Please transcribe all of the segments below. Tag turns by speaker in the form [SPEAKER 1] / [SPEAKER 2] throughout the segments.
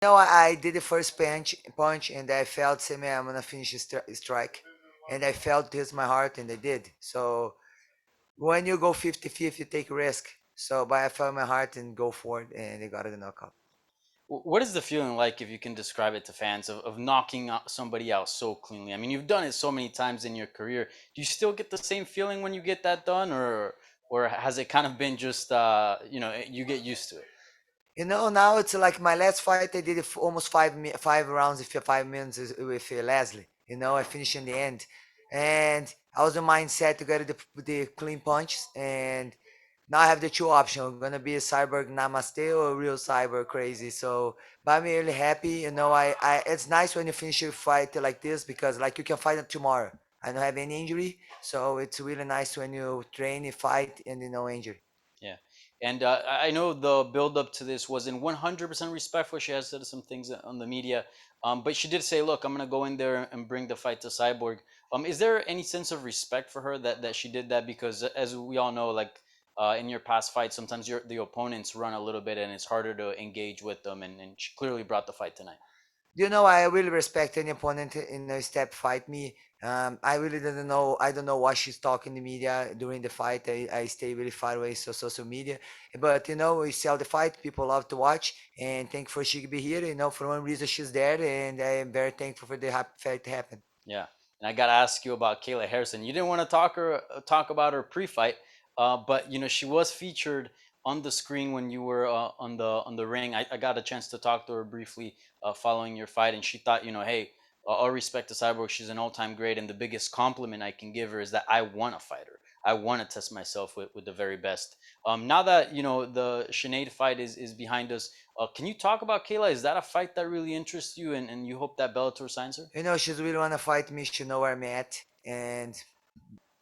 [SPEAKER 1] No, I did the first punch, and I felt, say, man, I'm gonna finish the strike, and I felt this in my heart, and I did. So when you go 50-50, you take risk. So, but I felt my heart and go for it, and they got the knockout.
[SPEAKER 2] What is the feeling like, if you can describe it to fans, of knocking out somebody out so cleanly? I mean, you've done it so many times in your career. Do you still get the same feeling when you get that done, or has it kind of been just you get used to it?
[SPEAKER 1] Now it's like my last fight. I did it for almost 5 rounds, if 5 minutes with Leslie. I finished in the end, and I was in mindset to get the clean punches. And now I have the two options. I'm gonna be a cyborg namaste or a real cyber crazy. So, but I'm really happy. It's nice when you finish a fight like this because like you can fight it tomorrow. I don't have any injury, so it's really nice when you train, you fight, and no injury.
[SPEAKER 2] Yeah, and I know the build up to this wasn't 100% respectful. She has said some things on the media, but she did say, "Look, I'm gonna go in there and bring the fight to Cyborg." Is there any sense of respect for her that she did that? Because as we all know, like in your past fights, sometimes the opponents run a little bit, and it's harder to engage with them. And she clearly brought the fight tonight.
[SPEAKER 1] I really respect any opponent in a step fight me. I really don't know. I don't know what she's talking in the media during the fight. I stay really far away so social media. But we sell the fight. People love to watch, and thankful she could be here. For one reason she's there, and I am very thankful for the fight to happen.
[SPEAKER 2] Yeah, and I gotta ask you about Kayla Harrison. You didn't want to talk about her pre-fight, but she was featured on the screen when you were on the ring. I got a chance to talk to her briefly following your fight, and she thought, hey, all respect to Cyborg, she's an all-time great, and the biggest compliment I can give her is that I want to fight her. I want to test myself with the very best. Now that the Sinead fight is behind us, can you talk about Kayla? Is that a fight that really interests you, and you hope that Bellator signs her?
[SPEAKER 1] She's really wanna fight me. She know where I'm at, and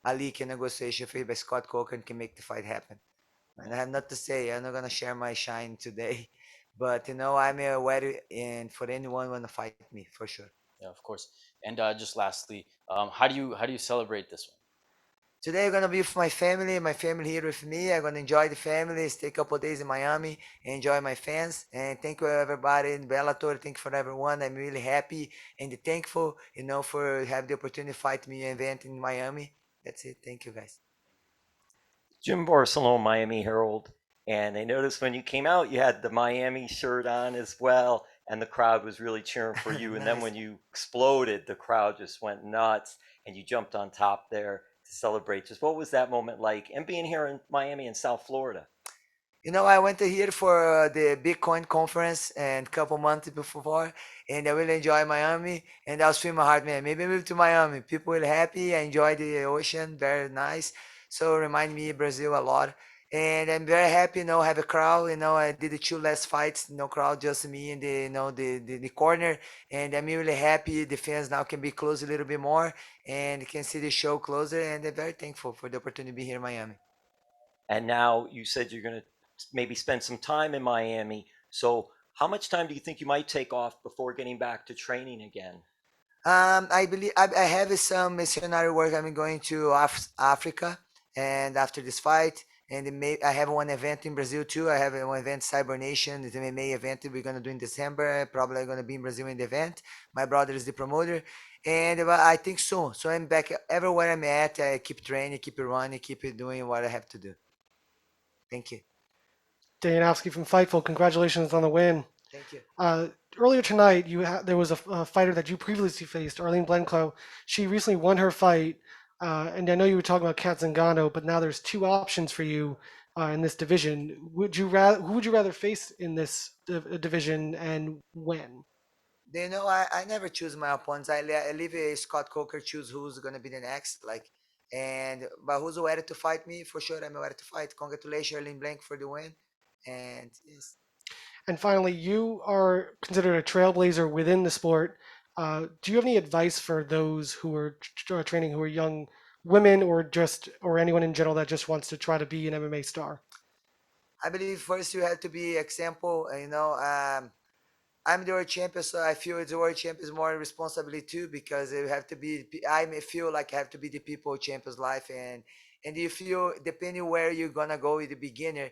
[SPEAKER 1] Ali can negotiation for by Scott Coker can make the fight happen. And I have not to say. I'm not gonna share my shine today, but I'm ready and for anyone wanna fight me for sure.
[SPEAKER 2] Yeah, of course. And just lastly, how do you celebrate this one?
[SPEAKER 1] Today I'm gonna be with my family. My family here with me. I'm gonna enjoy the family. Stay a couple days in Miami. Enjoy my fans. And thank you everybody in Bellator. Thank you for everyone. I'm really happy and thankful, for have the opportunity to fight me event in Miami. That's it. Thank you guys.
[SPEAKER 3] Jim Barcelona, Miami Herald. And I noticed when you came out, you had the Miami shirt on as well, and the crowd was really cheering for you. And then
[SPEAKER 1] Nice.
[SPEAKER 3] when you exploded, the crowd just went nuts, and you jumped on top there to celebrate. Just what was that moment like? And being here in Miami and South Florida.
[SPEAKER 1] I went to here for the Bitcoin conference and couple months before, and I really enjoy Miami. And I was feeling my heart, man. Maybe move to Miami. People were happy. I enjoy the ocean, very nice. So remind me Brazil a lot. And I'm very happy, have a crowd. I did the two last fights, no crowd, just me and the corner. And I'm really happy. The fans now can be close a little bit more and can see the show closer. And I'm very thankful for the opportunity to be here in Miami.
[SPEAKER 3] And now you said you're going to maybe spend some time in Miami. So, how much time do you think you might take off before getting back to training again?
[SPEAKER 1] I believe I have some missionary work. I'm going to Africa, and after this fight, and I have one event in Brazil too. I have one event, Cyber Nation, the MMA event that we're gonna do in December. Probably gonna be in Brazil in the event. My brother is the promoter, and I think soon. So I'm back everywhere I'm at. I keep training, keep it running, keep it doing what I have to do. Thank you,
[SPEAKER 4] Dayanowski from Fightful, congratulations on the win.
[SPEAKER 1] thank you.
[SPEAKER 4] Uh, Earlier tonight, there was a fighter that you previously faced, Arlene Blencoe. She recently won her fight, and I know you were talking about Kat Zingano, but now there's two options for you in this division. Who would you rather face in this division, and when?
[SPEAKER 1] I never choose my opponents. I leave Scott Coker choose who's gonna be the next. But who's ready to fight me? For sure, I'm ready to fight. Congratulations, Erling Blank, for the win. And yes,
[SPEAKER 4] And finally, you are considered a trailblazer within the sport. Do you have any advice for those who are training, who are young women, or anyone in general that just wants to try to be an MMA star?
[SPEAKER 1] I believe first you have to be example. I'm the world champion, so I feel it's the world champion is more responsibility too because you have to be. I may feel like I have to be the people champions life, and you feel depending where you're gonna go with the beginner.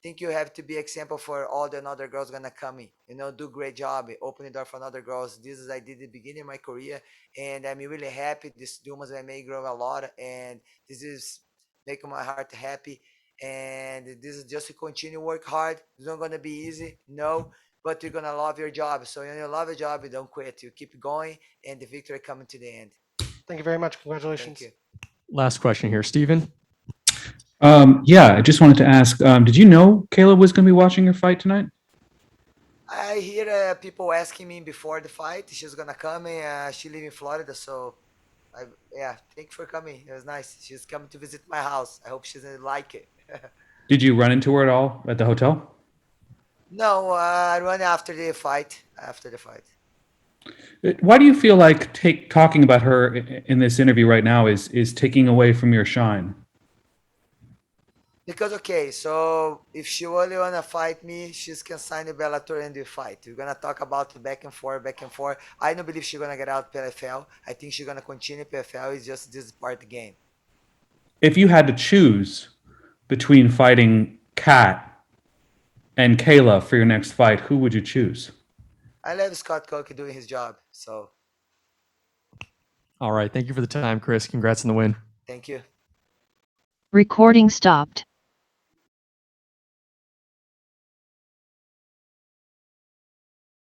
[SPEAKER 1] think you have to be example for all the other girls gonna come in. Do great job, open the door for other girls. This is I did at the beginning of my career, and I'm really happy. This Dumas I may grow a lot, and this is making my heart happy. And this is just to continue work hard. It's not gonna be easy, no, but you're gonna love your job. So when you love your job, you don't quit. You keep going, and the victory coming to the end.
[SPEAKER 4] Thank you very much.
[SPEAKER 1] Thank
[SPEAKER 4] Congratulations.
[SPEAKER 1] you.
[SPEAKER 5] Last question here, Steven.
[SPEAKER 6] Yeah, I just wanted to ask, did you know Kayla was going to be watching your fight tonight?
[SPEAKER 1] I hear people asking me before the fight. She's gonna come, and she live in Florida, so I yeah. Thank you for coming. It was nice. She's coming to visit my house. I hope she's gonna like it.
[SPEAKER 6] Did you run into her at all at the hotel?
[SPEAKER 1] No, I run after the fight. After the fight.
[SPEAKER 6] Why do you feel like talking about her in this interview right now is taking away from your shine?
[SPEAKER 1] Because okay, so if she really wanna fight me, she's can sign the Bellator and we fight. We're gonna talk about the back and forth, back and forth. I don't believe she's gonna get out PFL. I think she's gonna continue PFL. It's just this part of the game.
[SPEAKER 6] If you had to choose between fighting Kat and Kayla for your next fight, who would you choose?
[SPEAKER 1] I love Scott Cook doing his job. So
[SPEAKER 5] All right. Thank you for the time, Cris. Congrats on the win.
[SPEAKER 1] thank you.
[SPEAKER 7] Recording stopped.